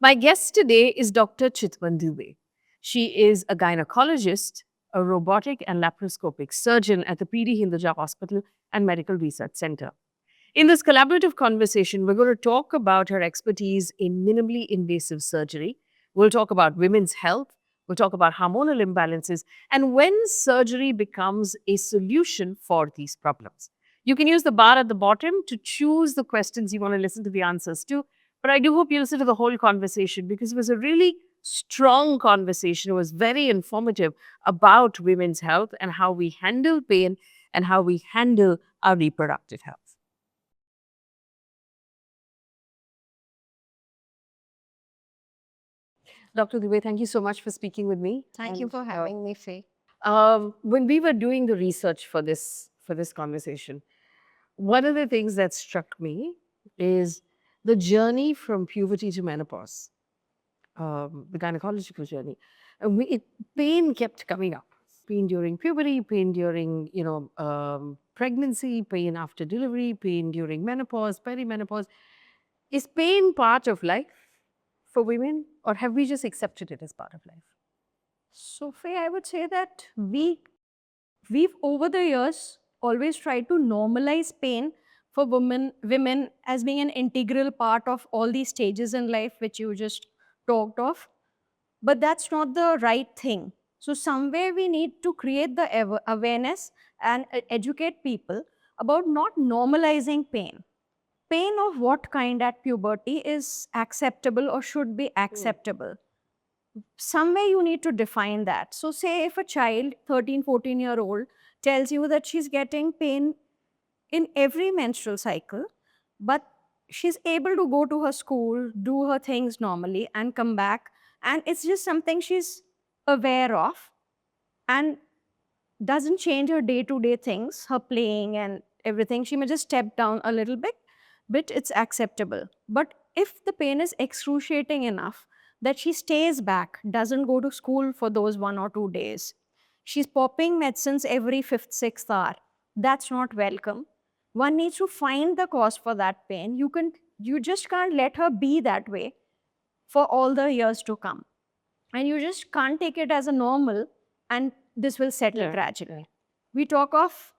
My guest today is Dr. Chitwan Dubey. She is a gynecologist, a robotic and laparoscopic surgeon at the PD Hinduja Hospital and Medical Research Center. In this collaborative conversation, we're going to talk about her expertise in minimally invasive surgery. We'll talk about women's health. We'll talk about hormonal imbalances and when surgery becomes a solution for these problems. You can use the bar at the bottom to choose the questions you want to listen to the answers to. But I do hope you listen to the whole conversation because it was a really strong conversation. It was very informative about women's health and how we handle pain and how we handle our reproductive health. Dr. Dubey, thank you so much for speaking with me. Thank you for having me, Faye. When we were doing the research for this conversation, one of the things that struck me is the journey from puberty to menopause, the gynecological journey. Pain kept coming up. Pain during puberty, pain during pregnancy, pain after delivery, pain during menopause, perimenopause. Is pain part of life for women, or have we just accepted it as part of life? So, Faye, I would say that we've over the years always tried to normalize pain for women as being an integral part of all these stages in life which you just talked of. But that's not the right thing. So somewhere we need to create the awareness and educate people about not normalizing pain. Pain of what kind at puberty is acceptable or should be acceptable. Somewhere you need to define that. So say if a child, 13, 14-year-old, tells you that she's getting pain in every menstrual cycle, but she's able to go to her school, do her things normally and come back, and it's just something she's aware of and doesn't change her day-to-day things, her playing and everything. She may just step down a little bit, but it's acceptable. But if the pain is excruciating enough that she stays back, doesn't go to school for those 1 or 2 days, she's popping medicines every fifth, sixth hour, that's not welcome. One needs to find the cause for that pain. You just can't let her be that way for all the years to come. And you just can't take it as a normal and this will settle gradually. We talk of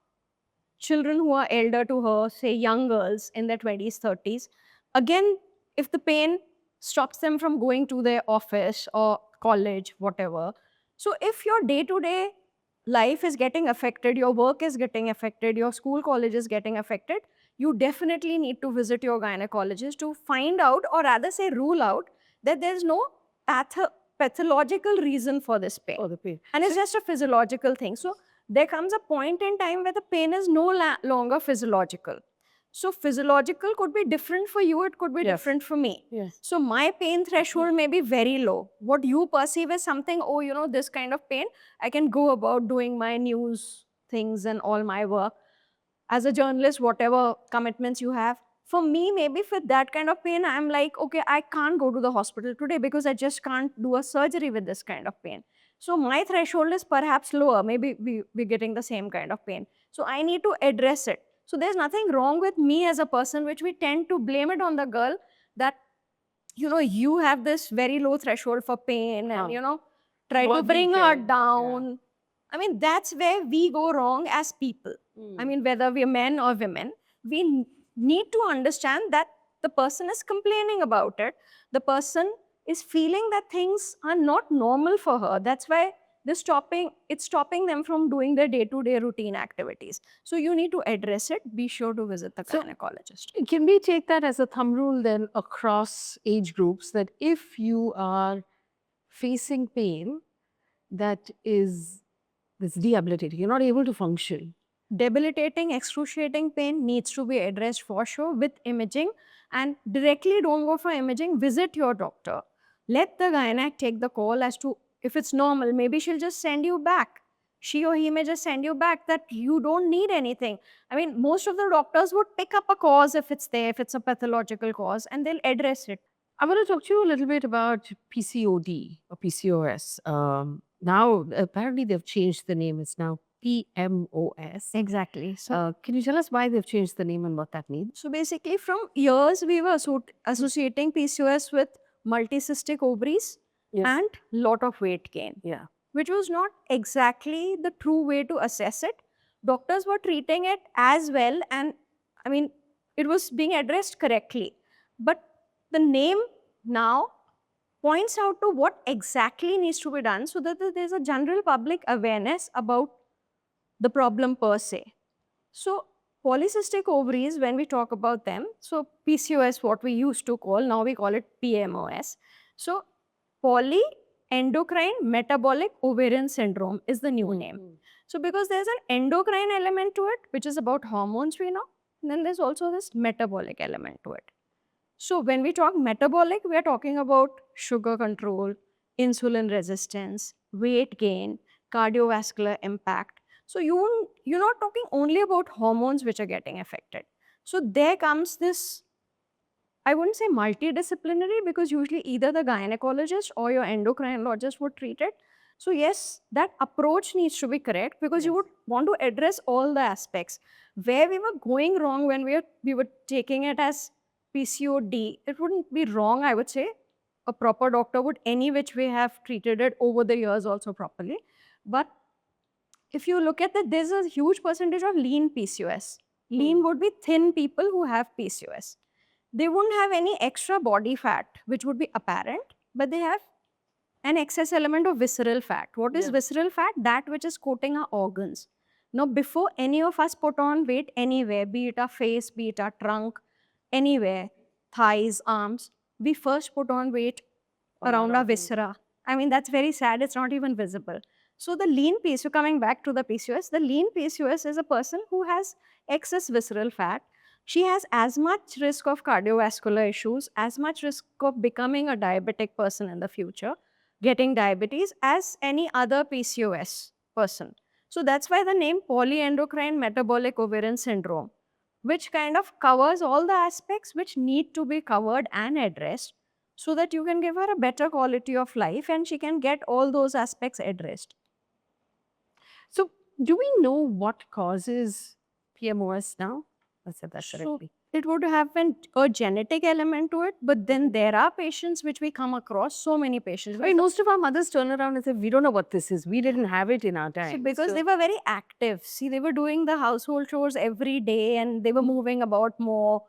children who are elder to her, say young girls in their 20s, 30s. Again, if the pain stops them from going to their office or college, whatever. So if your day-to-day life is getting affected, your work is getting affected, your school, college is getting affected, you definitely need to visit your gynecologist to find out, or rather say rule out, that there's no pathological reason for this pain. Oh, the pain. And it's just a physiological thing. So there comes a point in time where the pain is no longer physiological. So physiological could be different for you, it could be different for me. Yes. So my pain threshold may be very low. What you perceive as something, oh, you know, this kind of pain, I can go about doing my news things and all my work. As a journalist, whatever commitments you have, for me, maybe for that kind of pain, I'm like, okay, I can't go to the hospital today because I just can't do a surgery with this kind of pain. So my threshold is perhaps lower. Maybe we're getting the same kind of pain. So I need to address it. So there's nothing wrong with me as a person, which we tend to blame it on the girl that, you know, you have this very low threshold for pain and, you know, try to bring her down. I mean, that's where we go wrong as people. I mean, whether we're men or women, we need to understand that the person is complaining about it. The person is feeling that things are not normal for her. That's why it's stopping them from doing their day-to-day routine activities. So you need to address it. Be sure to visit the gynecologist. Can we take that as a thumb rule then across age groups that if you are facing pain that is debilitating, you're not able to function? Debilitating, excruciating pain needs to be addressed for sure with imaging, and directly don't go for imaging, visit your doctor. Let the gynec take the call as to if it's normal, maybe she'll just send you back. She or he may just send you back that you don't need anything. I mean, most of the doctors would pick up a cause if it's there, if it's a pathological cause, and they'll address it. I want to talk to you a little bit about PCOD or PCOS. Now, apparently they've changed the name. It's now PMOS. Exactly. So, Can you tell us why they've changed the name and what that means? so basically, from years we were associating PCOS with multicystic ovaries Yes. and lot of weight gain, Yeah. which was not exactly the true way to assess it. Doctors were treating it as well, and I mean, it was being addressed correctly. But the name now points out to what exactly needs to be done so that there's a general public awareness about the problem per se. So, polycystic ovaries, when we talk about them, so PCOS, what we used to call, now we call it PMOS. So, polyendocrine metabolic ovarian syndrome is the new name. Mm. So, because there's an endocrine element to it, which is about hormones, we know, and then there's also this metabolic element to it. So, when we talk metabolic, we are talking about sugar control, insulin resistance, weight gain, cardiovascular impact. So, you're not talking only about hormones which are getting affected. So, there comes this, I wouldn't say multidisciplinary, because usually either the gynecologist or your endocrinologist would treat it. So, yes, that approach needs to be correct because you Yes. would want to address all the aspects. Where we were going wrong when we were taking it as PCOD, it wouldn't be wrong, I would say. A proper doctor would any which way have treated it over the years also properly. But if you look at that, there's a huge percentage of lean PCOS. Lean would be thin people who have PCOS. They wouldn't have any extra body fat, which would be apparent, but they have an excess element of visceral fat. What is Yeah. visceral fat? That which is coating our organs. Now, before any of us put on weight anywhere, be it our face, be it our trunk, anywhere, thighs, arms, we first put on weight On around our our organs. viscera. I mean, that's very sad. It's not even visible. So the lean PCOS, coming back to the PCOS, the lean PCOS is a person who has excess visceral fat. She has as much risk of cardiovascular issues, as much risk of becoming a diabetic person in the future, getting diabetes, as any other PCOS person. So that's why the name polyendocrine metabolic ovarian syndrome, which kind of covers all the aspects which need to be covered and addressed so that you can give her a better quality of life and she can get all those aspects addressed. So, do we know what causes PMOS now? I said that So correctly. it would have a genetic element to it, but then there are patients which we come across, so many patients. I mean, most of our mothers turn around and say, "We don't know what this is. We didn't have it in our time." So because they were very active. See, they were doing the household chores every day and they were moving about more.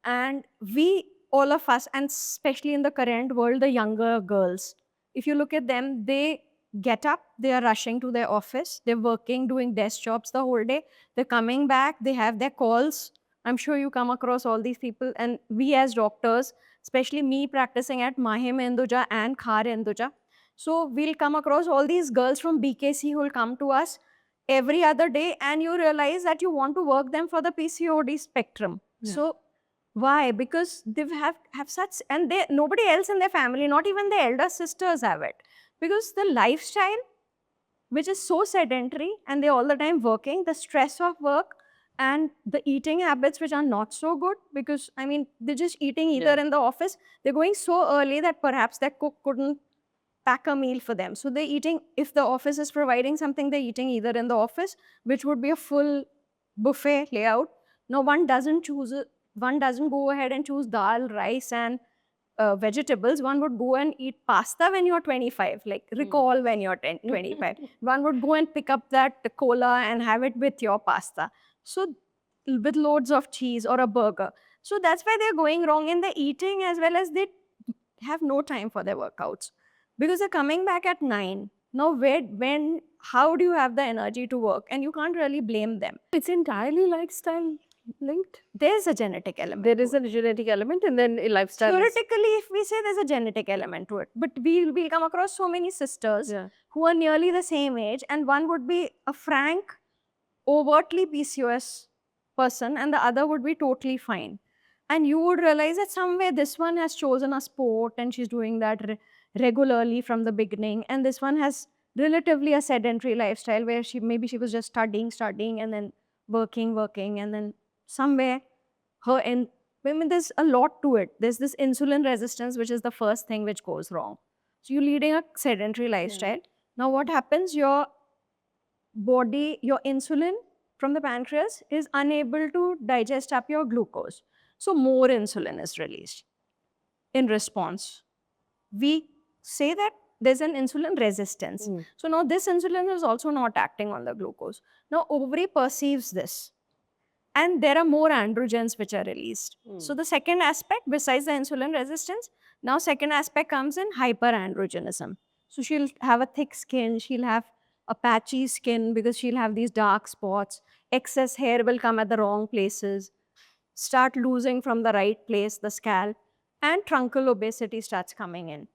And we, all of us, and especially in the current world, the younger girls, if you look at them, they get up, they are rushing to their office, they're working, doing desk jobs the whole day. They're coming back, they have their calls. I'm sure you come across all these people. And we as doctors, especially me practicing at Mahim Enduja and Khar Enduja, so we'll come across all these girls from BKC who will come to us every other day, and you realize that you want to work them for the PCOD spectrum. Yeah. So why? Because they have such, and they, nobody else in their family, not even their elder sisters have it. Because the lifestyle, which is so sedentary, and they're all the time working, the stress of work, and the eating habits which are not so good, because I mean, they're just eating either Yeah. in the office. They're going so early that perhaps their cook couldn't pack a meal for them. So they're eating, if the office is providing something, they're eating either in the office, which would be a full buffet layout. No, one doesn't choose it. One doesn't go ahead and choose dal, rice, and vegetables. One would go and eat pasta when you're 25, like recall when you're 25. One would go and pick up that cola and have it with your pasta. So with loads of cheese or a burger. So that's why they're going wrong in the eating, as well as they have no time for their workouts because they're coming back at 9. Now, when, how do you have the energy to work? And you can't really blame them. It's entirely lifestyle linked. There's a genetic element. There is a genetic element, and then a lifestyle. Theoretically, if we say there's a genetic element to it, but we'll come across so many sisters Yeah. who are nearly the same age, and one would be a frank, overtly PCOS person, and the other would be totally fine. And you would realize that somewhere this one has chosen a sport and she's doing that regularly from the beginning, and this one has relatively a sedentary lifestyle where she was just studying, and then working, and then somewhere her in. I mean, there's a lot to it. There's this insulin resistance, which is the first thing which goes wrong. So you're leading a sedentary lifestyle. Now, what happens? Your body, your insulin from the pancreas is unable to digest up your glucose. So more insulin is released in response. we say that there's an insulin resistance. Mm. So now this insulin is also not acting on the glucose. Now ovary perceives this, and there are more androgens which are released. So the second aspect, besides the insulin resistance, now second aspect comes in hyperandrogenism. So she'll have a thick skin, she'll have a patchy skin because she'll have these dark spots. Excess hair will come at the wrong places, start losing from the right place, the scalp, and truncal obesity starts coming in.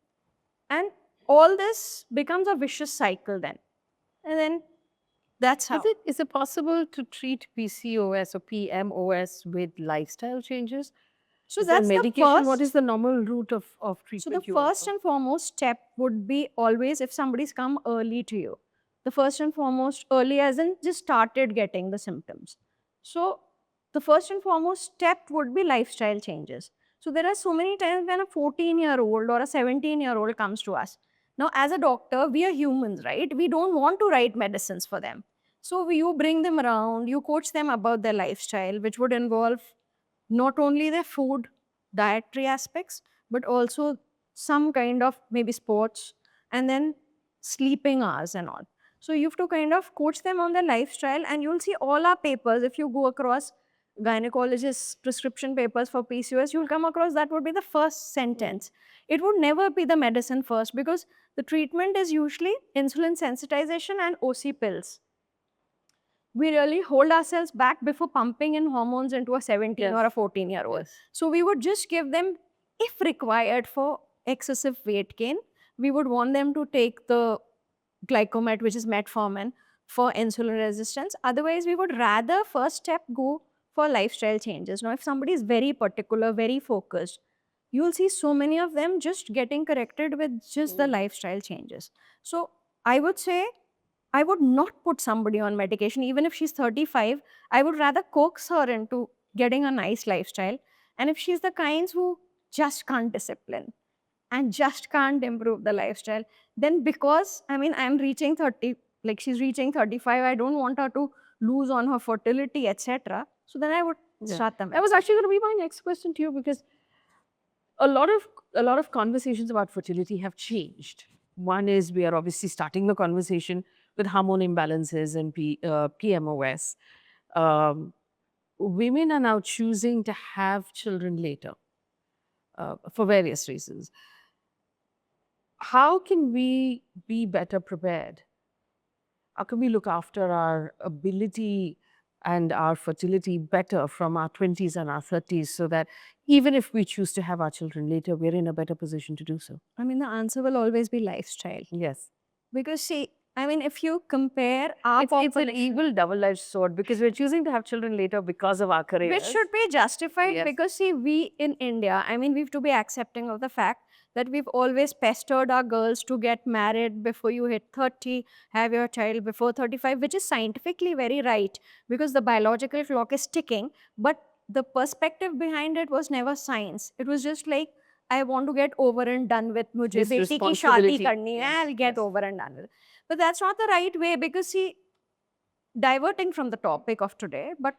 And all this becomes a vicious cycle then. And then that's how. Is it possible to treat PCOS or PMOS with lifestyle changes? So Is there that's the medication? first. What is the normal route of So treatment? the first and foremost step would be always if somebody's come early to you. The first and foremost early as in just started getting the symptoms. So the first and foremost step would be lifestyle changes. So there are so many times when a 14-year-old or a 17-year-old comes to us. Now as a doctor, we are humans, right? We don't want to write medicines for them. So you bring them around, you coach them about their lifestyle, which would involve not only their food, dietary aspects, but also some kind of maybe sports and then sleeping hours and all. So you have to kind of coach them on their lifestyle, and you'll see all our papers. If you go across gynecologists' prescription papers for PCOS, you'll come across that would be the first sentence. It would never be the medicine first because the treatment is usually insulin sensitization and OC pills. We really hold ourselves back before pumping in hormones into a 17 or a 14-year-old. Yes. So we would just give them, if required for excessive weight gain, we would want them to take the glycomet, which is metformin, for insulin resistance. Otherwise, we would rather first step go for lifestyle changes. Now, if somebody is very particular, very focused, you'll see so many of them just getting corrected with just the lifestyle changes. So I would say I would not put somebody on medication, even if she's 35. I would rather coax her into getting a nice lifestyle. And if she's the kinds who just can't discipline and just can't improve the lifestyle, then because, I mean, I'm reaching 30, like she's reaching 35, I don't want her to lose on her fertility, etc. So then I would start them. That was actually going to be my next question to you, because a lot of conversations about fertility have changed. One is we are obviously starting the conversation with hormone imbalances and PMOS. Women are now choosing to have children later for various reasons. How can we be better prepared? How can we look after our ability and our fertility better from our 20s and our 30s, so that even if we choose to have our children later, we're in a better position to do so? I mean, the answer will always be lifestyle. Yes. Because see, I mean, if you compare our It's an population, evil double-edged sword, because we're choosing to have children later because of our careers. which should be justified, Yes. because see, we in India, I mean, we have to be accepting of the fact that we've always pestered our girls to get married before you hit 30, have your child before 35, which is scientifically very right because the biological clock is ticking. But the perspective behind it was never science. It was just like, I want to get over and done with. Mujhe This beti ki shaadi responsibility. karni hai, I'll get Yes. over and done with it. But that's not the right way, because see, diverting from the topic of today, but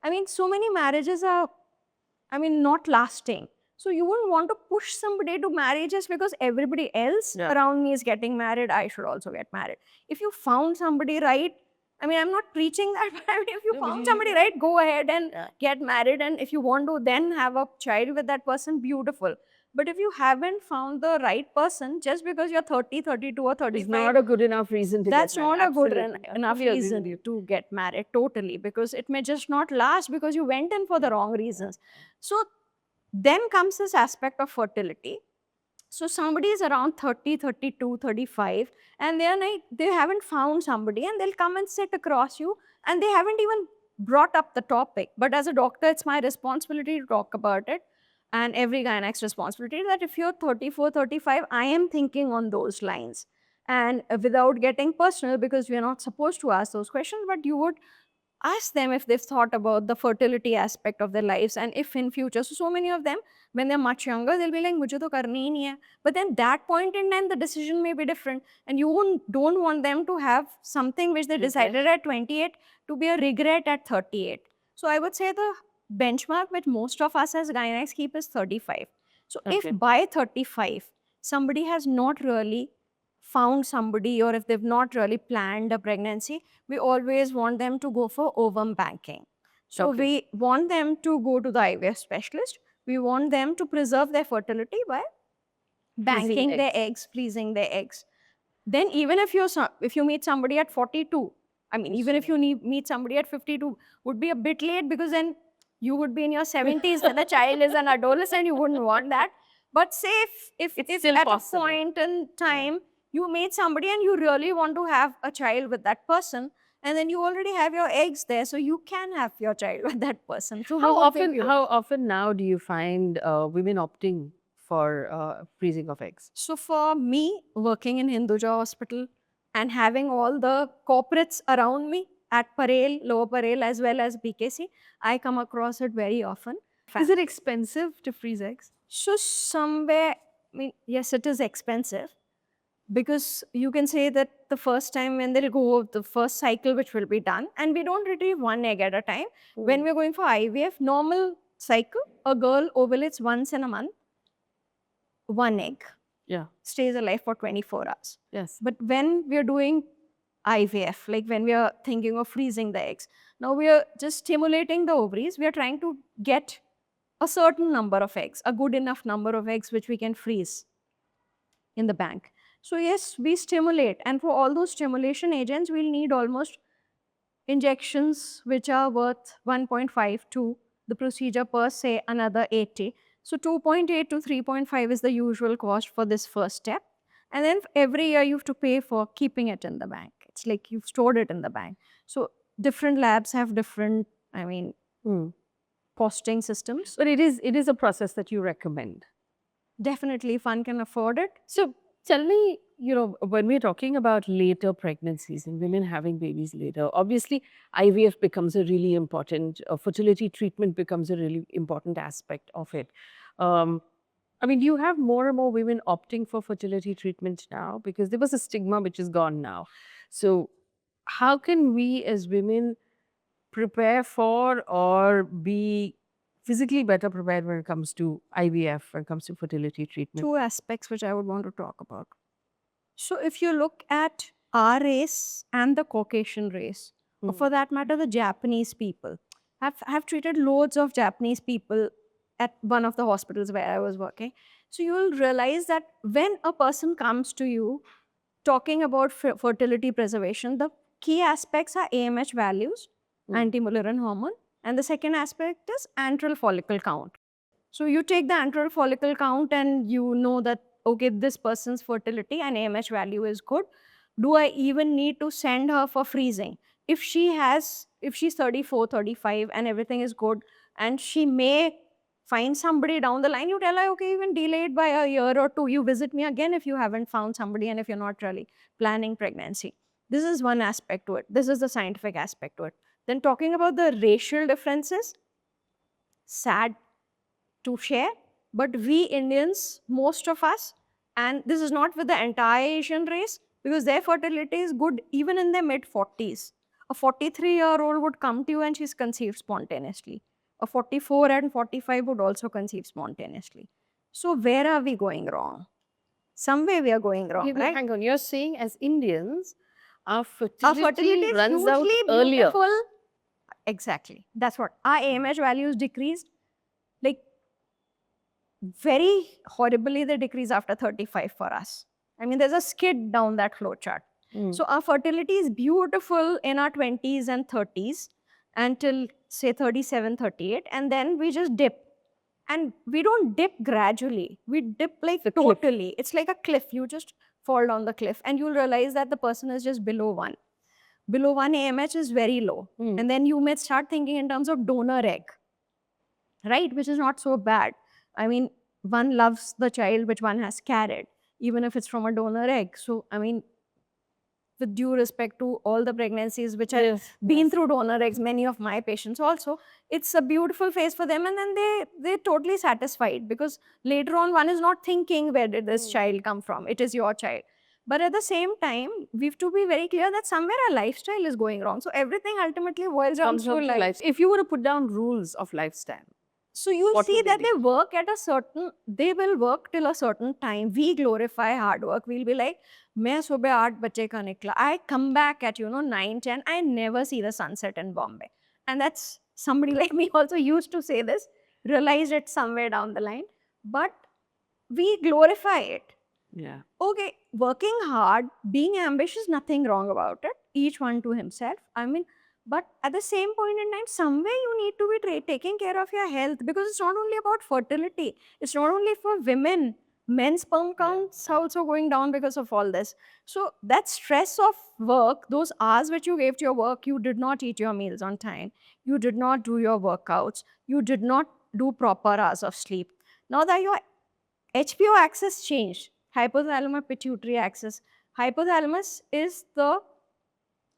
I mean, so many marriages are, I mean, not lasting. So you wouldn't want to push somebody to marry just because everybody else Yeah. around me is getting married, I should also get married. If you found somebody right, I mean, I'm not preaching that, but I mean, if you No, but found you- somebody right, go ahead and Yeah. get married. And if you want to then have a child with that person, beautiful. But if you haven't found the right person, just because you're 30, 32 or It's 35, not a good enough reason to that's get married. not a good Absolutely. I enough fully agree with reason you. to get married, totally, because it may just not last because you went in for the wrong reasons. So then comes this aspect of fertility. So somebody is around 30, 32, 35, and they're like, they haven't found somebody, and they'll come and sit across you, and they haven't even brought up the topic. But as a doctor, it's my responsibility to talk about it, and every gynec's responsibility, that if you're 34, 35, I am thinking on those lines. And without getting personal, because we're not supposed to ask those questions, but you would ask them if they've thought about the fertility aspect of their lives, and if in future. So many of them, when they're much younger, they'll be like, mujhe to karni hi nahi hai. But then that point in time, the decision may be different, and you don't want them to have something which they decided at 28 to be a regret at 38. So I would say the benchmark which most of us as gynecologists keep is 35. So Okay. if by 35 somebody has not really found somebody, or if they've not really planned a pregnancy, we always want them to go for ovum banking. So Okay. we want them to go to the IVF specialist. We want them to preserve their fertility by banking their eggs, freezing their eggs. Then even if if you meet somebody at 42, I mean, even if you meet somebody at 52, would be a bit late, because then you would be in your 70s when the child is an adolescent. You wouldn't want that. But say It's if still at possible. a point in time you meet somebody and you really want to have a child with that person, and then you already have your eggs there, so you can have your child with that person. So How what would be often, beautiful? how often now do you find women opting for freezing of eggs? So for me, working in Hinduja Hospital and having all the corporates around me at Parel, Lower Parel, as well as BKC, I come across it very often. Is it expensive to freeze eggs? So somewhere, I mean, yes, it is expensive, because you can say that the first time when they'll go, the first cycle which will be done, and we don't retrieve one egg at a time. When we're going for IVF, normal cycle, a girl ovulates once in a month, one egg Yeah. stays alive for 24 hours. Yes. But when we are doing IVF, like when we are thinking of freezing the eggs, now we are just stimulating the ovaries. We are trying to get a certain number of eggs, a good enough number of eggs which we can freeze in the bank. So yes, we stimulate. And for all those stimulation agents, we'll need almost injections which are worth 1.5 to the procedure per se another 80. So 2.8 to 3.5 is the usual cost for this first step. And then every year you have to pay for keeping it in the bank. It's like you've stored it in the bank. So different labs have different, I mean, Mm. costing systems. But it is a process that you recommend. Definitely, if one can afford it. So tell me, when we're talking about later pregnancies and women having babies later, obviously IVF becomes a really important, fertility treatment becomes a really important aspect of it. Um, I mean, you have more and more women opting for fertility treatment now because there was a stigma which is gone now. So how can we as women prepare for or be physically better prepared when it comes to IVF, when it comes to fertility treatment? Two aspects which I would want to talk about. So if you look at our race and the Caucasian race, or for that matter, the Japanese people, have treated loads of Japanese people at one of the hospitals where I was working. So you will realize that when a person comes to you talking about fertility preservation, the key aspects are AMH values, anti-Mullerian hormone, and the second aspect is antral follicle count. So you take the antral follicle count and you know that, okay, this person's fertility and AMH value is good. Do I even need to send her for freezing? If she's 34, 35 and everything is good, and she may find somebody down the line, you tell her, okay, even delay it by a year or two. You visit me again if you haven't found somebody and if you're not really planning pregnancy. This is one aspect to it. This is the scientific aspect to it. Then talking about the racial differences, sad to share, but we Indians, most of us, and this is not with the entire Asian race, because their fertility is good even in their mid 40s. A 43-year-old would come to you and she's conceived spontaneously. A 44 and 45 would also conceive spontaneously. So where are we going wrong? Somewhere we are going wrong, right? Hang on, you're saying as Indians, our Our fertility, fertility is runs out hugely earlier. beautiful. Exactly. That's what. Our AMH values decreased. Like, very horribly, they decrease after 35 for us. I mean, there's a skid down that flow chart. So our fertility is beautiful in our 20s and 30s until say 37, 38, and then we just dip. And we don't dip gradually. We dip like a cliff. totally. It's like a cliff. You just fall down the cliff and you'll realize that the person is just below 1. Below 1 AMH is very low. And then you may start thinking in terms of donor egg, right? Which is not so bad. I mean, one loves the child which one has carried, even if it's from a donor egg. So, I mean, with due respect to all the pregnancies which have been through donor eggs, many of my patients also, it's a beautiful phase for them, and then they're totally satisfied, because later on one is not thinking, where did this child come from? It is your child. But at the same time, we have to be very clear that somewhere our lifestyle is going wrong. So everything ultimately boils down Comes to down to life. If you were to put down rules of lifestyle, So you What see would they that be? they work at a certain, they will work till a certain time. We glorify hard work. We'll be like, मैं सुबह 8 बजे का निकला. I come back at 9, 10. I never see the sunset in Bombay. And that's somebody like me also used to say this, realized it somewhere down the line. But we glorify it. Yeah. Okay, working hard, being ambitious, nothing wrong about it. Each one to himself. I mean, but at the same point in time, somewhere you need to be taking care of your health, because it's not only about fertility. It's not only for women. Men's sperm counts also going down because of all this. So that stress of work, those hours which you gave to your work, you did not eat your meals on time. You did not do your workouts. You did not do proper hours of sleep. Now that your HPO axis changed, hypothalamus pituitary axis. Hypothalamus is the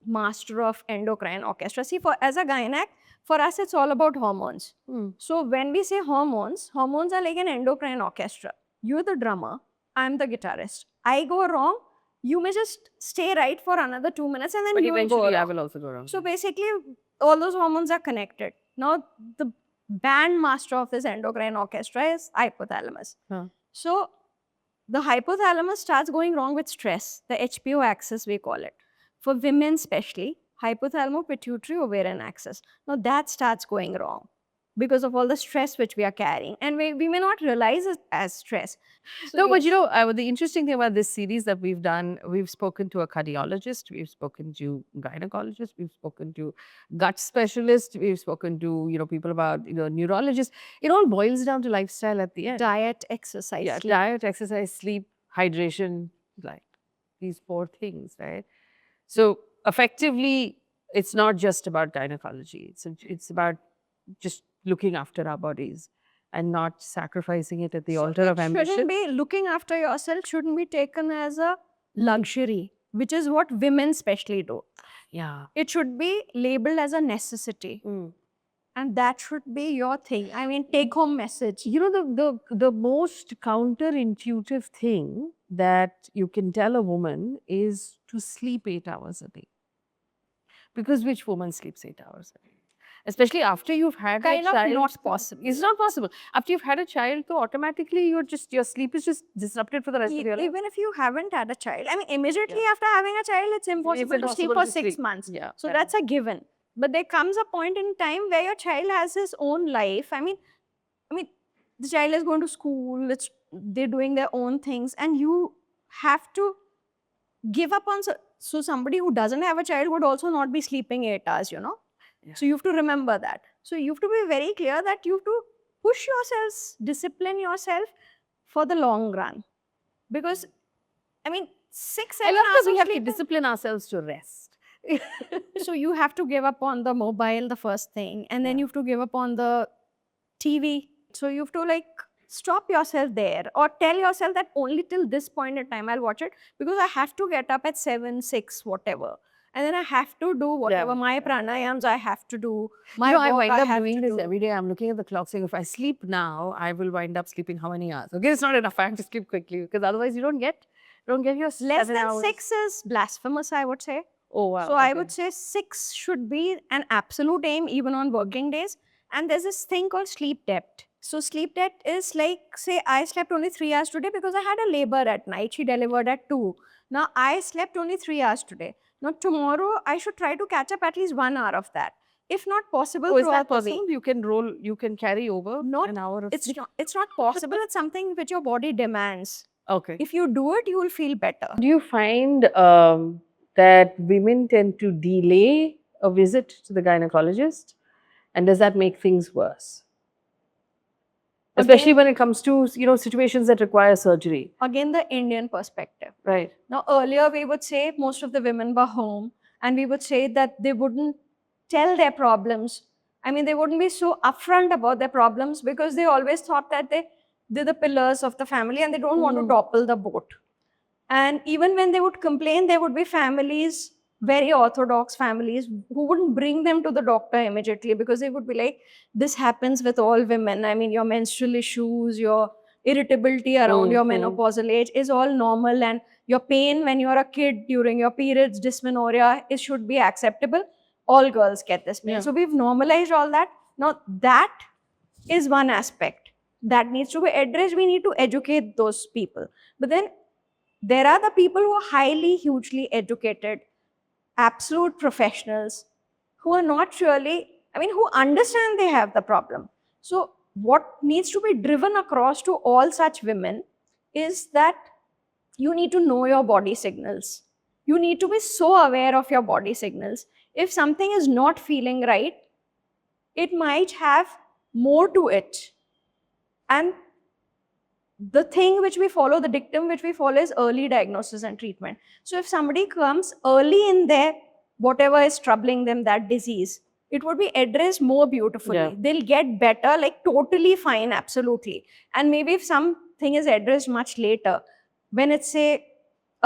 master of endocrine orchestra. See, for as a gynac, for us it's all about hormones. So when we say hormones, hormones are like an endocrine orchestra. You're the drummer, I'm the guitarist. I go wrong, you may just stay right for another 2 minutes and then But you will go eventually, I wrong. will also go wrong. So basically, all those hormones are connected. Now, the band master of this endocrine orchestra is hypothalamus. Huh. So the hypothalamus starts going wrong with stress, the HPO axis we call it. For women especially, hypothalamo pituitary ovarian axis. Now that starts going wrong because of all the stress which we are carrying. And we may not realize it as stress. So No, but yes. the interesting thing about this series that we've done, we've spoken to a cardiologist, we've spoken to gynecologist, we've spoken to gut specialist, we've spoken to people about neurologists. It all boils down to lifestyle at the end. Diet, exercise, Yeah, sleep. diet, exercise, sleep, hydration, like these 4 things, right? So effectively, it's not just about gynecology. It's about just looking after our bodies and not sacrificing it at the altar of ambition. Shouldn't be looking after yourself, shouldn't be taken as a luxury, which is what women especially do. Yeah. It should be labeled as a necessity. And that should be your thing. I mean, take home message. The most counterintuitive thing that you can tell a woman is to sleep 8 hours a day. Because which woman sleeps 8 hours a day? Especially after you've had Kind a of child. not possible. It's not possible. After you've had a child, so automatically your sleep is just disrupted for the rest of your life. Even if you haven't had a child, I mean, immediately after having a child, it's impossible to sleep impossible for to 6 sleep. months. Yeah, So yeah. that's a given. But there comes a point in time where your child has his own life. I mean, the child is going to school, they're doing their own things, and you have to give up on. So somebody who doesn't have a child would also not be sleeping 8 hours, Yeah. So you have to remember that. So you have to be very clear that you have to push yourselves, discipline yourself for the long run. Because, I mean, 6, 7 I love hours that we of have to sleep. discipline ourselves to rest. So you have to give up on the mobile, the first thing, and then Yeah. you have to give up on the TV. So you have to stop yourself there, or tell yourself that only till this point in time I'll watch it, because I have to get up at 7, 6, whatever. And then I have to do whatever my pranayams I have to do. My I work wind up have doing to this do. every day. I'm looking at the clock saying, if I sleep now, I will wind up sleeping how many hours? Okay, it's not enough. I have to sleep quickly because otherwise you don't get your Less 7 than hours. 6 is blasphemous, I would say. Oh, wow. So I would say 6 should be an absolute aim even on working days. And there's this thing called sleep debt. So sleep debt is like, say I slept only 3 hours today because I had a labor at night. She delivered at 2. Now I slept only 3 hours today. Now tomorrow I should try to catch up at least 1 hour of that. If not possible, Oh, is throughout that the possible? week. You can carry over an hour of sleep? It's not possible. It's something which your body demands. Okay. If you do it, you will feel better. Do you find that women tend to delay a visit to the gynecologist? And does that make things worse? Especially when it comes to, situations that require surgery. Again, the Indian perspective. Right. Now, earlier we would say most of the women were home, and we would say that they wouldn't tell their problems. I mean, they wouldn't be so upfront about their problems because they always thought that they're the pillars of the family and they don't want to topple the boat. And even when they would complain, there would be families, very orthodox families, who wouldn't bring them to the doctor immediately because they would be like, this happens with all women. I mean, your menstrual issues, your irritability around your menopausal age is all normal, and your pain when you're a kid during your periods, dysmenorrhea, it should be acceptable. All girls get this pain. Yeah. So we've normalized all that. Now that is one aspect that needs to be addressed. We need to educate those people. But then there are the people who are highly, hugely educated, absolute professionals who are not really, who understand they have the problem. So, what needs to be driven across to all such women is that you need to know your body signals. You need to be so aware of your body signals. If something is not feeling right, it might have more to it. And the thing which we follow, the dictum which we follow is early diagnosis and treatment. So if somebody comes early in their whatever is troubling them, that disease, it would be addressed more beautifully. Yeah. They'll get better, like totally fine, absolutely. And maybe if something is addressed much later, when it's a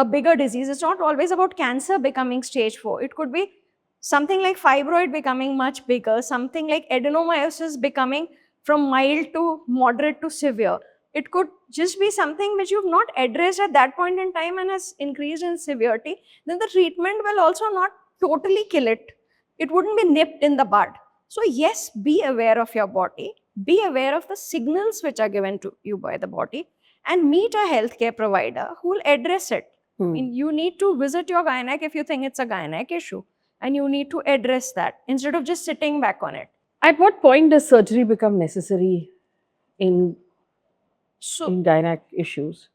bigger disease, it's not always about cancer becoming stage 4. It could be something like fibroid becoming much bigger, something like adenomyosis becoming from mild to moderate to severe. It could just be something which you've not addressed at that point in time and has increased in severity. Then the treatment will also not totally kill it. It wouldn't be nipped in the bud. So yes, be aware of your body, be aware of the signals which are given to you by the body, and meet a healthcare provider who will address it. You need to visit your gynec if you think it's a gynec issue, and you need to address that instead of just sitting back on it. At what point does surgery become necessary in So, gynec issues?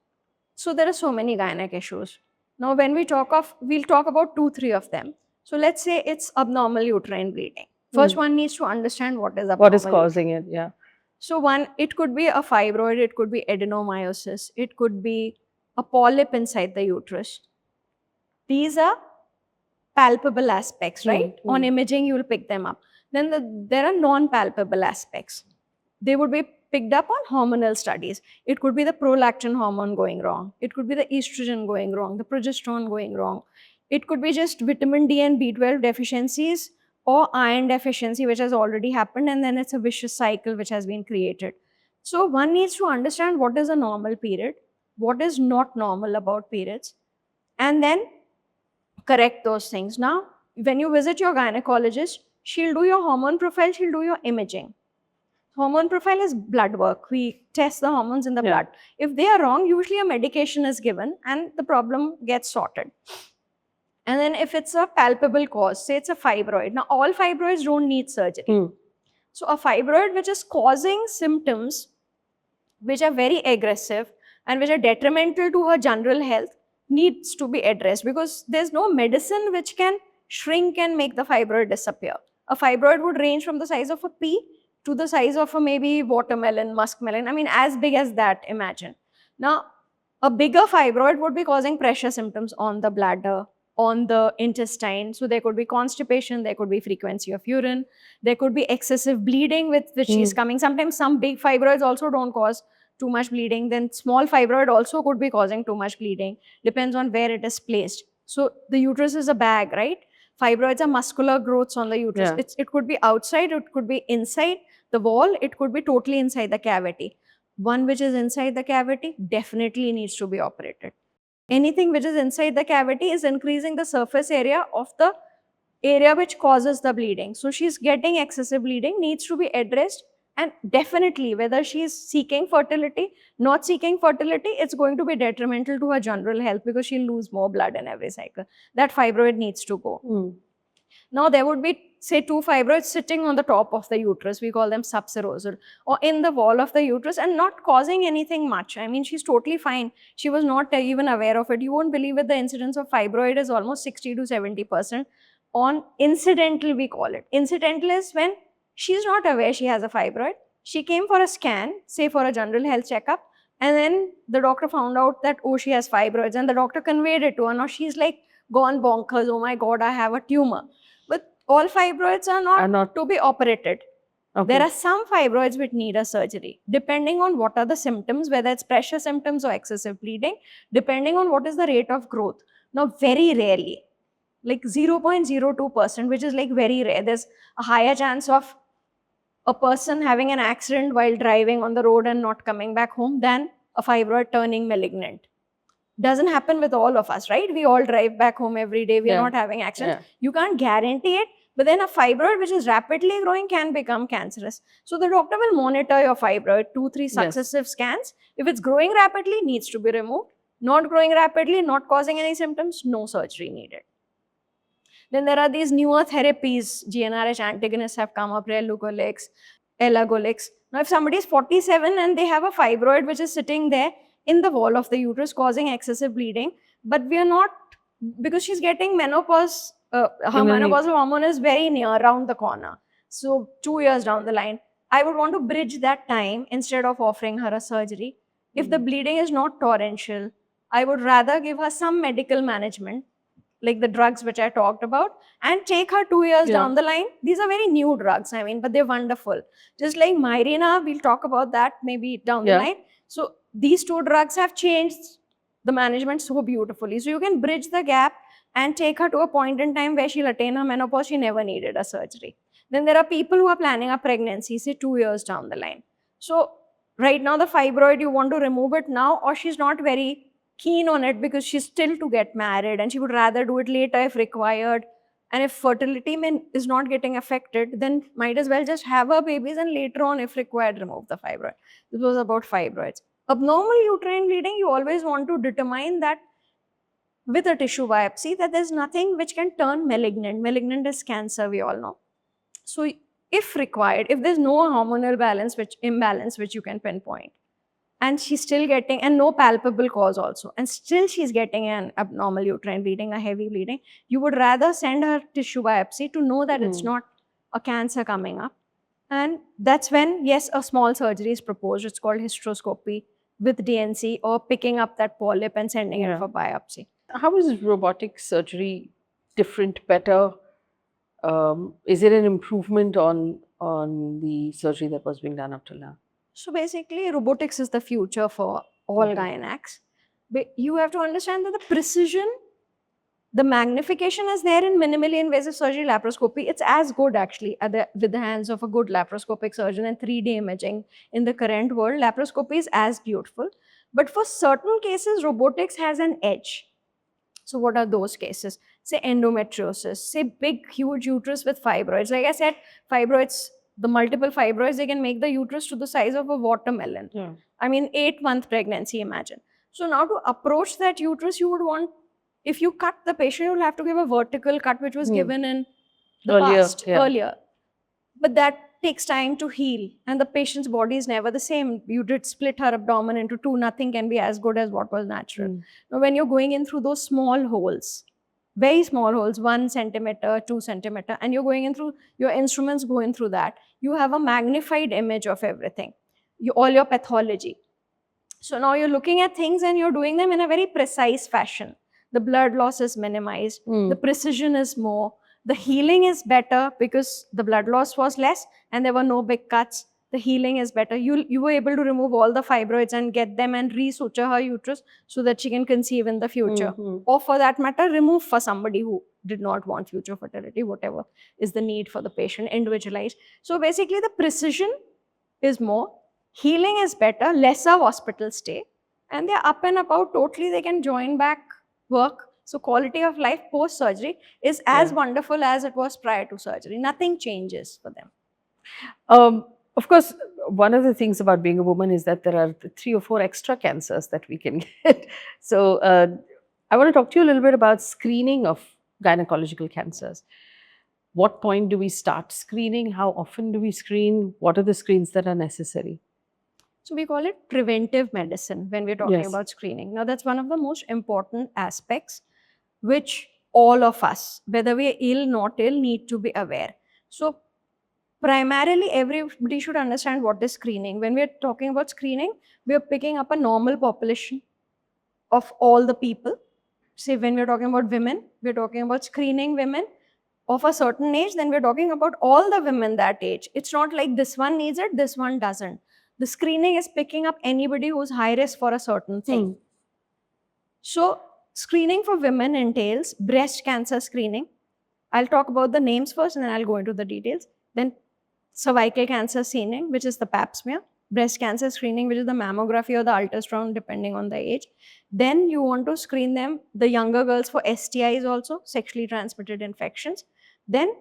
so there are so many gynec issues. Now, when we talk of, we'll talk about 2-3 of them. So let's say it's abnormal uterine bleeding. First, one needs to understand what is abnormal. What is causing it? Yeah. So one, it could be a fibroid, it could be adenomyosis, it could be a polyp inside the uterus. These are palpable aspects, right? On imaging, you will pick them up. Then there are non-palpable aspects. They would be picked up on hormonal studies. It could be the prolactin hormone going wrong. It could be the estrogen going wrong, the progesterone going wrong. It could be just vitamin D and B12 deficiencies or iron deficiency, which has already happened, and then it's a vicious cycle which has been created. So one needs to understand what is a normal period, what is not normal about periods, and then correct those things. Now, when you visit your gynecologist, she'll do your hormone profile, she'll do your imaging. Hormone profile is blood work. We test the hormones in the blood. If they are wrong, usually a medication is given and the problem gets sorted. And then if it's a palpable cause, say it's a fibroid. Now, all fibroids don't need surgery. So a fibroid which is causing symptoms which are very aggressive and which are detrimental to her general health needs to be addressed, because there's no medicine which can shrink and make the fibroid disappear. A fibroid would range from the size of a pea to the size of a maybe watermelon, muskmelon. As big as that, imagine. Now, a bigger fibroid would be causing pressure symptoms on the bladder, on the intestine. So there could be constipation, there could be frequency of urine, there could be excessive bleeding with which is coming. Sometimes some big fibroids also don't cause too much bleeding. Then small fibroid also could be causing too much bleeding. Depends on where it is placed. So the uterus is a bag, right? Fibroids are muscular growths on the uterus. It could be outside, it could be inside the wall, it could be totally inside the cavity. One which is inside the cavity definitely needs to be operated. Anything which is inside the cavity is increasing the surface area of the area which causes the bleeding. So she's getting excessive bleeding, needs to be addressed. And definitely, whether she's seeking fertility, not seeking fertility, it's going to be detrimental to her general health because she'll lose more blood in every cycle. That fibroid needs to go. Now, there would be, say, 2 fibroids sitting on the top of the uterus. We call them subserosal, or in the wall of the uterus, and not causing anything much. She's totally fine. She was not even aware of it. You won't believe it, the incidence of fibroid is almost 60 to 70% on incidental, we call it. Incidental is when she's not aware she has a fibroid. She came for a scan, say for a general health checkup, and then the doctor found out that, oh, she has fibroids, and the doctor conveyed it to her. Now she's like gone bonkers, oh my God, I have a tumor. But all fibroids are not to be operated. There are some fibroids which need a surgery, depending on what are the symptoms, whether it's pressure symptoms or excessive bleeding, depending on what is the rate of growth. Now, very rarely, like 0.02%, which is like very rare, there's a higher chance of a person having an accident while driving on the road and not coming back home than a fibroid turning malignant. Doesn't happen with all of us, right? We all drive back home every day. We are not having accidents. You can't guarantee it, But then a fibroid which is rapidly growing can become cancerous. So the doctor will monitor your fibroid 2-3 Yes. successive scans. If it's growing rapidly, needs to be removed. Not growing rapidly, not causing any symptoms, no surgery needed. Then there are these newer therapies, GnRH antagonists have come up, relugolix, elagolix. Now, if somebody is 47 and they have a fibroid which is sitting there in the wall of the uterus causing excessive bleeding, but we are not, because she's getting menopause, her menopausal hormone is very near, around the corner. So, 2 years down the line, I would want to bridge that time instead of offering her a surgery. If the bleeding is not torrential, I would rather give her some medical management, like the drugs which I talked about, and take her 2 years down the line. These are very new drugs, I mean, but they're wonderful. Just like Mirena, we'll talk about that maybe down the line. So these two drugs have changed the management so beautifully. So you can bridge the gap and take her to a point in time where she'll attain her menopause. She never needed a surgery. Then there are people who are planning a pregnancy, say 2 years down the line. So right now the fibroid, you want to remove it now, or she's not very keen on it because she's still to get married and she would rather do it later if required. And if fertility is not getting affected, then might as well just have her babies and later on, if required, remove the fibroid. This was about fibroids. Abnormal uterine bleeding, you always want to determine that with a tissue biopsy that there's nothing which can turn malignant. Malignant is cancer, we all know. So if required, if there's no hormonal imbalance which you can pinpoint, and she's still getting, and no palpable cause also, and still she's getting an abnormal uterine bleeding, a heavy bleeding, you would rather send her tissue biopsy to know that it's not a cancer coming up. And that's when, yes, a small surgery is proposed. It's called hysteroscopy with DNC, or picking up that polyp and sending it for biopsy. How is robotic surgery different, better? Is it an improvement on the surgery that was being done up till now? So basically, robotics is the future for all gynacs. But you have to understand that the precision, the magnification is there in minimally invasive surgery, laparoscopy. It's as good actually with the hands of a good laparoscopic surgeon, and 3D imaging in the current world. Laparoscopy is as beautiful. But for certain cases, robotics has an edge. So what are those cases? Say endometriosis, say big, huge uterus with fibroids. Like I said, fibroids, the multiple fibroids, they can make the uterus to the size of a watermelon. I mean, 8-month pregnancy, imagine. So now to approach that uterus, you would want, if you cut the patient, you will have to give a vertical cut, which was given in the past, earlier. But that takes time to heal, and the patient's body is never the same. You did split her abdomen into two, nothing can be as good as what was natural. Now, when you're going in through those small holes, very small holes, 1 centimeter, 2 centimeter, and you're going in through, your instruments go in through that, you have a magnified image of everything, all your pathology. So now you're looking at things and you're doing them in a very precise fashion. The blood loss is minimized, the precision is more, the healing is better because the blood loss was less and there were no big cuts. The healing is better. You were able to remove all the fibroids and get them and re-suture her uterus so that she can conceive in the future. Or for that matter, remove for somebody who did not want future fertility, whatever is the need for the patient, individualized. So basically the precision is more, healing is better, lesser hospital stay, and they're up and about totally. They can join back work. So quality of life post-surgery is as wonderful as it was prior to surgery. Nothing changes for them. Of course, one of the things about being a woman is that there are 3 or 4 extra cancers that we can get. So I want to talk to you a little bit about screening of gynecological cancers. What point do we start screening? How often do we screen? What are the screens that are necessary? So we call it preventive medicine when we're talking about screening. Now, that's one of the most important aspects which all of us, whether we're ill, not ill, need to be aware. So primarily, everybody should understand what is screening. When we're talking about screening, we're picking up a normal population of all the people. Say when we're talking about women, we're talking about screening women of a certain age, then we're talking about all the women that age. It's not like this one needs it, this one doesn't. The screening is picking up anybody who's high risk for a certain thing. So screening for women entails breast cancer screening. I'll talk about the names first and then I'll go into the details. Then cervical cancer screening, which is the pap smear. Breast cancer screening, which is the mammography or the ultrasound, depending on the age. Then you want to screen them, the younger girls, for STIs also, sexually transmitted infections. Then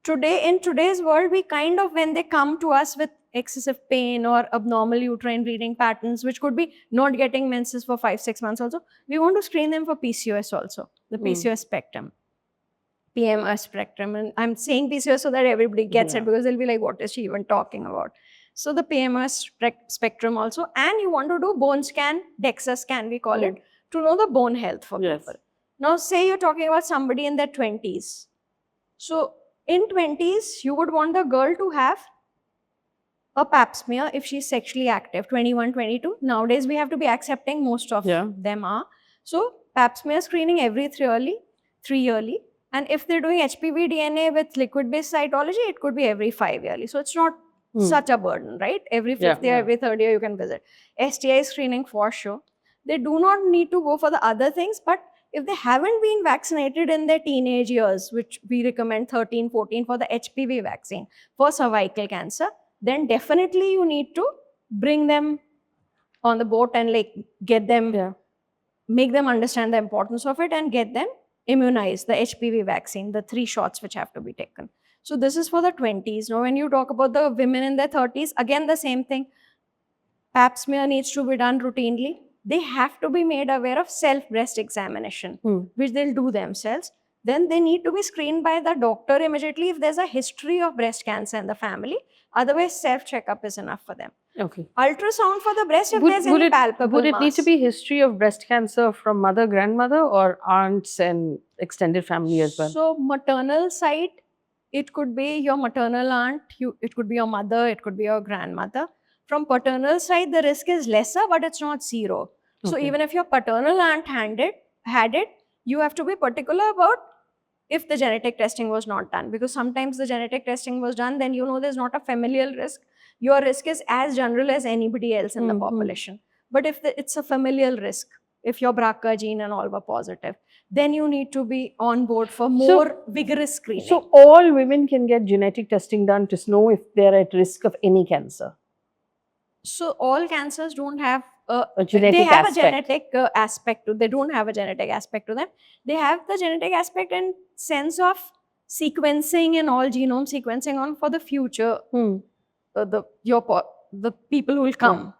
today, in today's world, we kind of, when they come to us with excessive pain or abnormal uterine bleeding patterns, which could be not getting menses for 5-6 months also, we want to screen them for PCOS also, the PCOS spectrum, PMS spectrum. And I'm saying PCOS so that everybody gets Yeah. it, because they'll be like, what is she even talking about? So the PMS spectrum also, and you want to do bone scan, DEXA scan we call it, to know the bone health for Yes. people. Now say you're talking about somebody in their 20s. So in 20s, you would want the girl to have a pap smear if she's sexually active, 21, 22. Nowadays, we have to be accepting, most of Yeah. them are. So pap smear screening every 3 yearly. And if they're doing HPV DNA with liquid-based cytology, it could be every 5 yearly. So it's not such a burden, right? Every 5th year, Yeah. every 3rd year, you can visit. STI screening for sure. They do not need to go for the other things, but if they haven't been vaccinated in their teenage years, which we recommend 13, 14 for the HPV vaccine for cervical cancer, then definitely you need to bring them on the boat and like get them, make them understand the importance of it and get them immunized, the HPV vaccine, the 3 shots which have to be taken. So this is for the 20s. Now, when you talk about the women in their 30s, again, the same thing. Pap smear needs to be done routinely. They have to be made aware of self-breast examination, which they'll do themselves. Then they need to be screened by the doctor immediately if there's a history of breast cancer in the family. Otherwise, self-checkup is enough for them. Okay. Ultrasound for the breast if there's any palpable Would it need to mass. be history of breast cancer from mother, grandmother, or aunts and extended family as well? So maternal side, it could be your maternal aunt, it could be your mother, it could be your grandmother. From paternal side, the risk is lesser, but it's not zero. So Okay. even if your paternal aunt had it, you have to be particular about if the genetic testing was not done. Because sometimes the genetic testing was done, then you know there's not a familial risk. Your risk is as general as anybody else in the population. But if it's a familial risk, if your BRCA gene and all were positive, then you need to be on board for more vigorous screening. So all women can get genetic testing done to know if they're at risk of any cancer. So all cancers don't have A genetic they have aspect. a genetic aspect to. They don't have a genetic aspect to them. They have the genetic aspect in sense of sequencing and all, genome sequencing on for the future. The people who will come,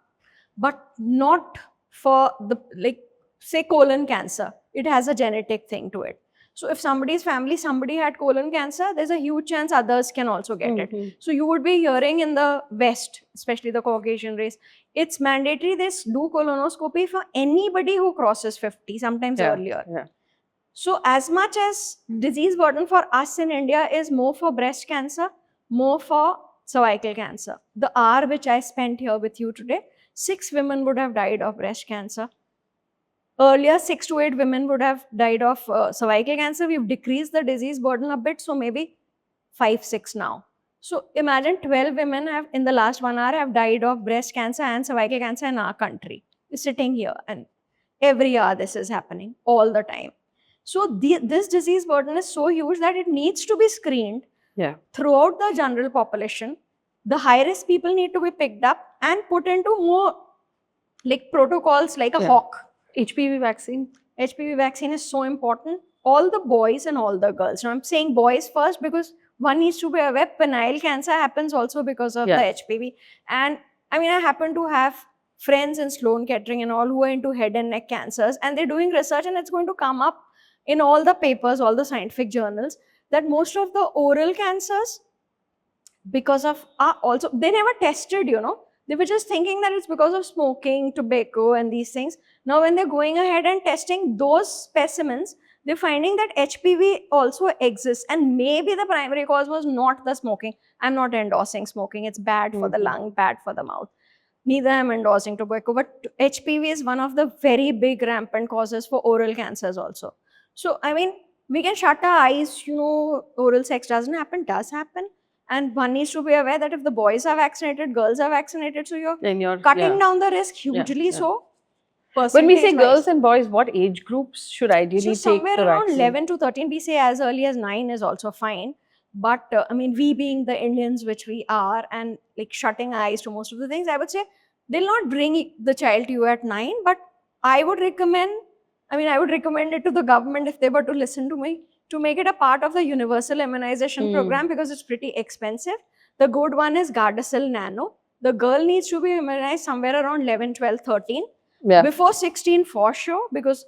but not for the, like, say colon cancer. It has a genetic thing to it. So if somebody's family, somebody had colon cancer, there's a huge chance others can also get it. So you would be hearing in the West, especially the Caucasian race, it's mandatory they do colonoscopy for anybody who crosses 50, sometimes earlier. So as much as disease burden for us in India is more for breast cancer, more for cervical cancer. The hour which I spent here with you today, 6 women would have died of breast cancer. Earlier, 6 to 8 women would have died of cervical cancer. We've decreased the disease burden a bit, so maybe 5, 6 now. So imagine 12 women have, in the last 1 hour, have died of breast cancer and cervical cancer in our country. We're sitting here, and every hour this is happening, all the time. So this disease burden is so huge that it needs to be screened throughout the general population. The high-risk people need to be picked up and put into more like protocols like a hawk. HPV vaccine? HPV vaccine is so important. All the boys and all the girls. Now I'm saying boys first because one needs to be aware penile cancer happens also because of the HPV. And I mean, I happen to have friends in Sloan Kettering and all who are into head and neck cancers, and they're doing research, and it's going to come up in all the papers, all the scientific journals, that most of the oral cancers, because of also, they never tested, you know. They were just thinking that it's because of smoking, tobacco, and these things. Now, when they're going ahead and testing those specimens, they're finding that HPV also exists. And maybe the primary cause was not the smoking. I'm not endorsing smoking. It's bad for the lung, bad for the mouth. Neither am endorsing tobacco. But HPV is one of the very big rampant causes for oral cancers also. So, I mean, we can shut our eyes, you know, oral sex doesn't happen, does happen. And one needs to be aware that if the boys are vaccinated, girls are vaccinated, so you're cutting down the risk hugely. So, when we say girls and boys, what age groups should ideally take the vaccine? Somewhere around 11 to 13, we say as early as 9 is also fine. But I mean, we being the Indians, which we are, and like shutting eyes to most of the things, I would say they'll not bring the child to you at 9, but I would recommend it to the government if they were to listen to me. to make it a part of the universal immunization Hmm. program because it's pretty expensive. The good one is Gardasil Nano. The girl needs to be immunized somewhere around 11, 12, 13. Yeah. Before 16 for sure, because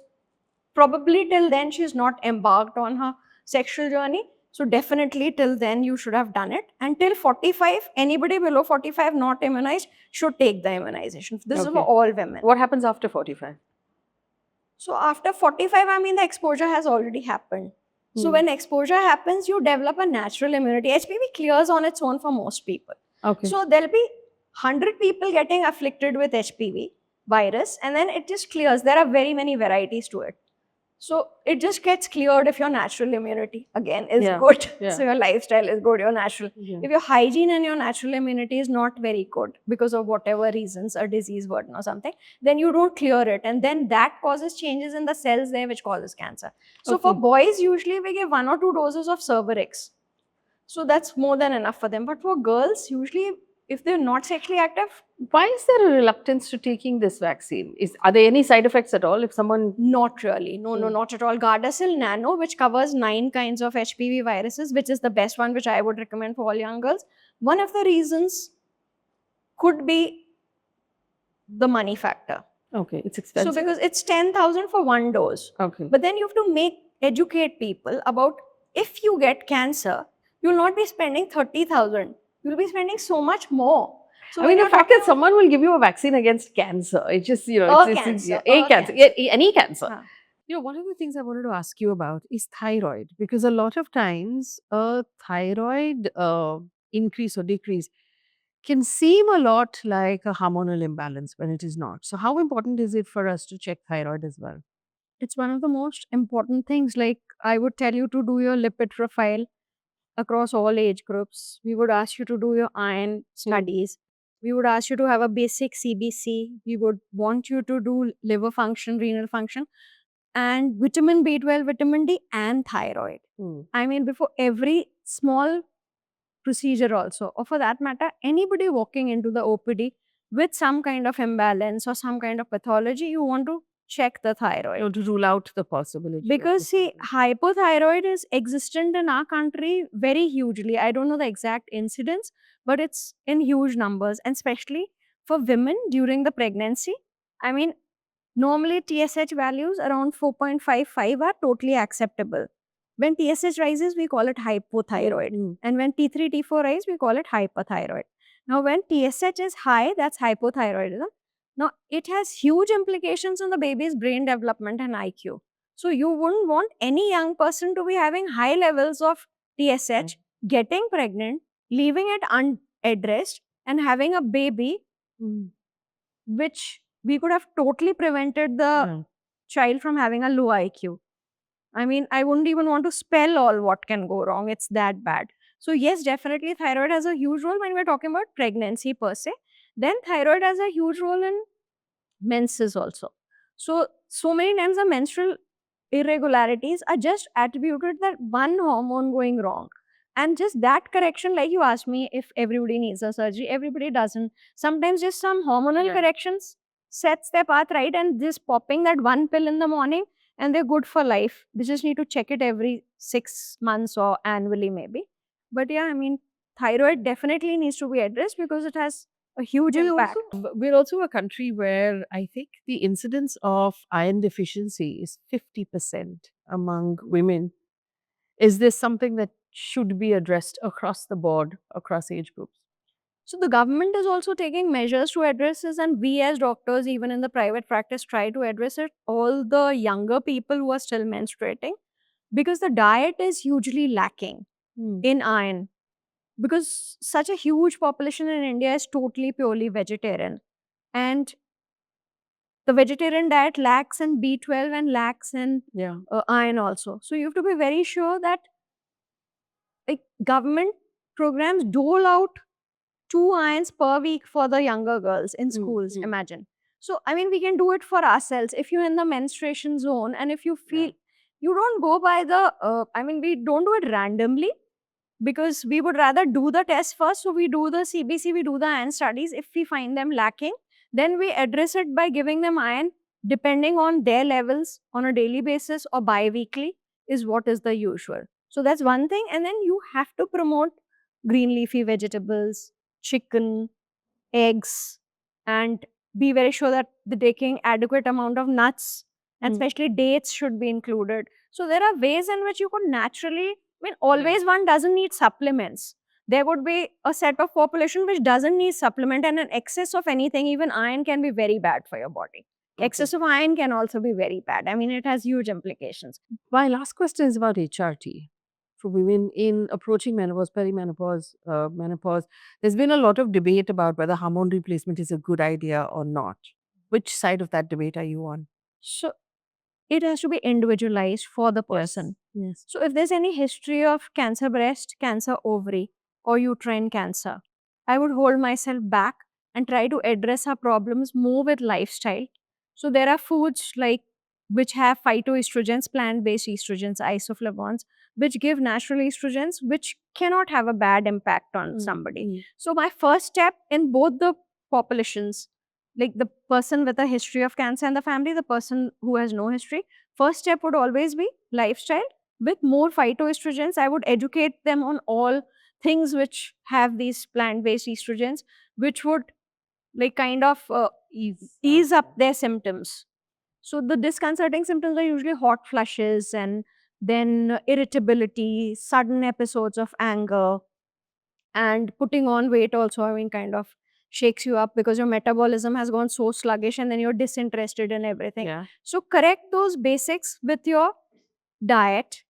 probably till then she's not embarked on her sexual journey. So definitely till then you should have done it. And till 45, anybody below 45 not immunized should take the immunization. This is for Okay. all women. What happens after 45? So after 45, I mean, the exposure has already happened. So Hmm. when exposure happens, you develop a natural immunity. HPV clears on its own for most people. Okay. So there'll be 100 people getting afflicted with HPV virus, and then it just clears. There are very many varieties to it. So it just gets cleared if your natural immunity again is Yeah, good. yeah. So your lifestyle is good, your natural. Yeah. If your hygiene and your natural immunity is not very good because of whatever reasons, a disease burden or something, then you don't clear it. And then that causes changes in the cells there which causes cancer. So for Okay. boys, usually we give 1 or 2 doses of Cervarix. So that's more than enough for them. But for girls, usually if they're not sexually active, Why is there a reluctance to taking this vaccine? Are there any side effects at all if someone? not really. No, Hmm. not at all. Gardasil Nano, which covers 9 kinds of HPV viruses, which is the best one, which I would recommend for all young girls. One of the reasons could be the money factor. Okay, it's So expensive. because it's 10,000 for 1 dose. Okay. But then you have to educate people about if you get cancer, you'll not be spending 30,000. You'll be spending so much more. So I when mean, the you're fact talking that someone will give you a vaccine against cancer, it's just, A cancer, a a cancer, cancer. any cancer. Huh. One of the things I wanted to ask you about is thyroid, because a lot of times a thyroid increase or decrease can seem a lot like a hormonal imbalance when it is not. So, how important is it for us to check thyroid as well? It's one of the most important things. Like, I would tell you to do your lipid profile across all age groups. We would ask you to do your iron studies. We would ask you to have a basic CBC. We would want you to do liver function, renal function, and vitamin B12, vitamin D, and thyroid. Hmm. I mean, before every small procedure, also, or for that matter, anybody walking into the OPD with some kind of imbalance or some kind of pathology, you want to check the thyroid. To rule out the possibility. of Because see, this. hypothyroid is existent in our country very hugely. I don't know the exact incidence, but it's in huge numbers, and especially for women during the pregnancy. I mean, normally TSH values around 4.55 are totally acceptable. When TSH rises, we call it hypothyroid. Mm. And when T3, T4 rise, we call it hyperthyroid. Now, when TSH is high, that's hypothyroidism. Now, it has huge implications on the baby's brain development and IQ. So, you wouldn't want any young person to be having high levels of TSH, getting pregnant, leaving it unaddressed, and having a baby, which we could have totally prevented the Yeah. child from having a low IQ. I mean, I wouldn't even want to spell all what can go wrong. It's that bad. So, yes, definitely thyroid has a huge role when we're talking about pregnancy per se. Then thyroid has a huge role in menses also. So many times the menstrual irregularities are just attributed that one hormone going wrong. And just that correction, like you asked me if everybody needs a surgery, everybody doesn't. Sometimes just some hormonal Yeah. corrections sets their path right, and just popping that one pill in the morning and they're good for life. They just need to check it every 6 months or annually maybe. But yeah, I mean, thyroid definitely needs to be addressed because it has a huge impact. We're also a country where I think the incidence of iron deficiency is 50% among women. Is this something that should be addressed across the board, across age groups? So the government is also taking measures to address this, and we as doctors, even in the private practice, try to address it. All the younger people who are still menstruating, because the diet is hugely lacking in iron. Because such a huge population in India is totally purely vegetarian, and the vegetarian diet lacks in B12 and lacks in Yeah. iron also. So you have to be very sure that like government programs dole out 2 irons per week for the younger girls in schools, mm. imagine. So, I mean, we can do it for ourselves. If you're in the menstruation zone and if you feel, you don't go by the, we don't do it randomly because we would rather do the test first. So, we do the CBC, we do the iron studies. If we find them lacking, then we address it by giving them iron depending on their levels on a daily basis or bi-weekly. is what is the usual. So that's one thing. And then you have to promote green leafy vegetables, chicken, eggs, and be very sure that they're taking adequate amount of nuts, and especially dates should be included. So there are ways in which you could naturally, I mean, always one doesn't need supplements. There would be a set of population which doesn't need supplement, and an excess of anything, even iron, can be very bad for your body. Okay. Excess of iron can also be very bad. I mean, it has huge implications. My last question is about HRT. For women in approaching menopause, perimenopause, menopause, there's been a lot of debate about whether hormone replacement is a good idea or not. Which side of that debate are you on? So it has to be individualized for the person. Yes. So if there's any history of cancer breast, cancer ovary, or uterine cancer, I would hold myself back and try to address our problems more with lifestyle. So there are foods like which have phytoestrogens, plant-based estrogens, isoflavones, which give natural estrogens, which cannot have a bad impact on somebody. So my first step in both the populations, like the person with a history of cancer and the family, the person who has no history, first step would always be lifestyle. With more phytoestrogens, I would educate them on all things which have these plant-based estrogens, which would like kind of ease up their symptoms. So the disconcerting symptoms are usually hot flushes and then irritability, sudden episodes of anger, and putting on weight also, I mean, kind of shakes you up because your metabolism has gone so sluggish and then you're disinterested in everything. Yeah. So correct those basics with your diet,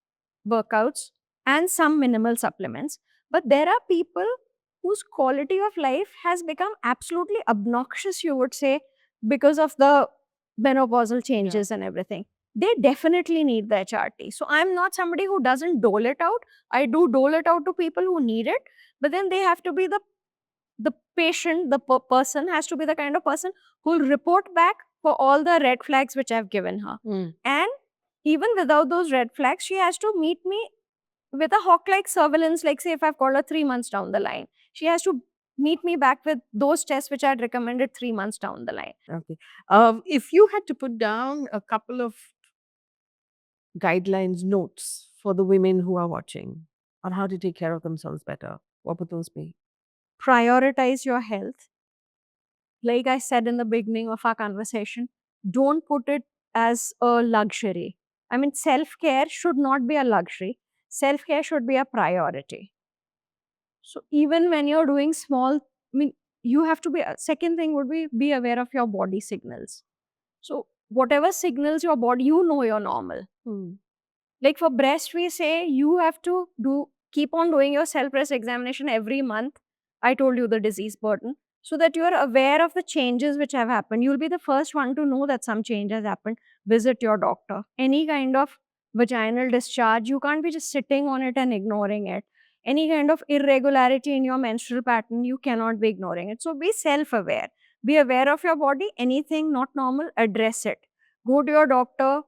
workouts, and some minimal supplements. But there are people whose quality of life has become absolutely obnoxious, you would say, because of the menopausal changes and everything. They definitely need the HRT. So I'm not somebody who doesn't dole it out. I do dole it out to people who need it, but then they have to be the patient, the person has to be the kind of person who will report back for all the red flags which I've given her. And even without those red flags, she has to meet me with a hawk-like surveillance. Like say if I've called her 3 months down the line, she has to meet me back with those tests which I'd recommended 3 months down the line. Okay. If you had to put down a couple of guidelines, notes for the women who are watching on how to take care of themselves better, what would those be? Prioritize your health. Like I said in the beginning of our conversation, don't put it as a luxury. I mean, self-care should not be a luxury. Self-care should be a priority. So even when you're doing small, I mean, you have to be, second thing would be aware of your body signals. So whatever signals your body, you know you're normal. Like for breast, we say you have to keep on doing your self-breast examination every month. I told you the disease burden, so that you are aware of the changes which have happened. You'll be the first one to know that some change has happened. Visit your doctor. Any kind of vaginal discharge, you can't be just sitting on it and ignoring it. Any kind of irregularity in your menstrual pattern, you cannot be ignoring it. So be self-aware. Be aware of your body. Anything not normal, address it. Go to your doctor,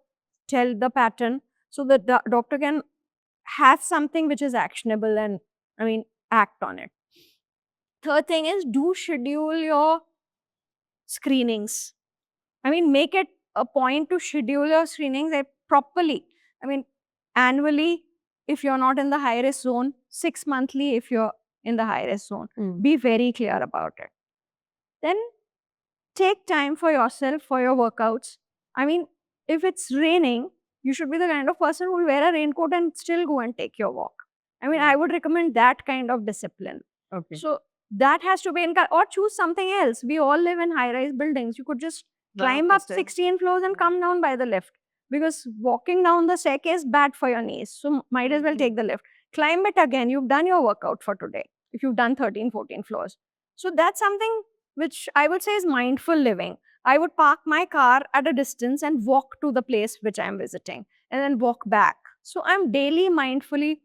tell the pattern, so that the doctor can have something which is actionable and, I mean, act on it. Third thing is, do schedule your screenings. I mean, make it a point to schedule your screenings properly. I mean, annually if you're not in the high risk zone, 6 monthly if you're in the high risk zone. Be very clear about it. Then take time for yourself, for your workouts. I mean, if it's raining, you should be the kind of person who will wear a raincoat and still go and take your walk. I mean, I would recommend that kind of discipline. Okay. So that has to be in, or choose something else. We all live in high-rise buildings. You could just climb up 16 floors and come down by the lift, because walking down the staircase is bad for your knees. So might as well take the lift. Climb it again. You've done your workout for today if you've done 13, 14 floors. So that's something which I would say is mindful living. I would park my car at a distance and walk to the place which I'm visiting and then walk back. So I'm daily mindfully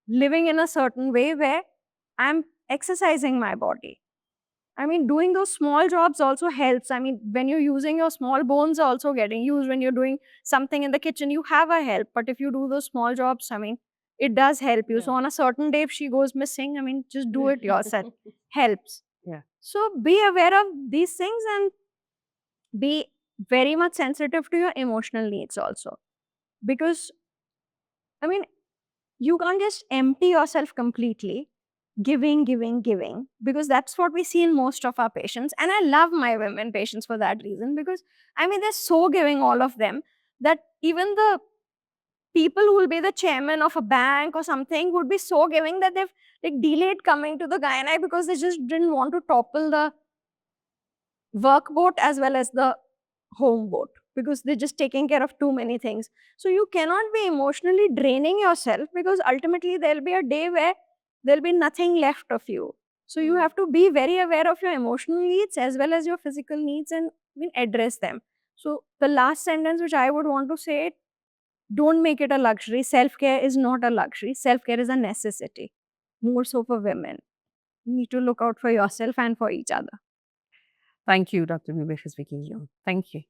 living in a certain way where I'm exercising my body. I mean, doing those small jobs also helps. I mean, when you're using your small bones are also getting used. When you're doing something in the kitchen, you have a help. But if you do those small jobs, I mean, it does help you. So on a certain day, if she goes missing, I mean, just do it yourself. Helps. Yeah. So be aware of these things and be very much sensitive to your emotional needs also. Because I mean, you can't just empty yourself completely, giving, giving, giving, because that's what we see in most of our patients. And I love my women patients for that reason, because I mean, they're so giving, all of them, that even the people who will be the chairman of a bank or something would be so giving that they've like delayed coming to the gynae because they just didn't want to topple the work boat as well as the home boat, because they're just taking care of too many things. So you cannot be emotionally draining yourself, because ultimately there'll be a day where there'll be nothing left of you. So you have to be very aware of your emotional needs as well as your physical needs, and address them. So the last sentence which I would want to say, don't make it a luxury. Self-care is not a luxury. Self-care is a necessity, more so for women. You need to look out for yourself and for each other. Thank you, Dr. Vivek, for speaking here. Thank you.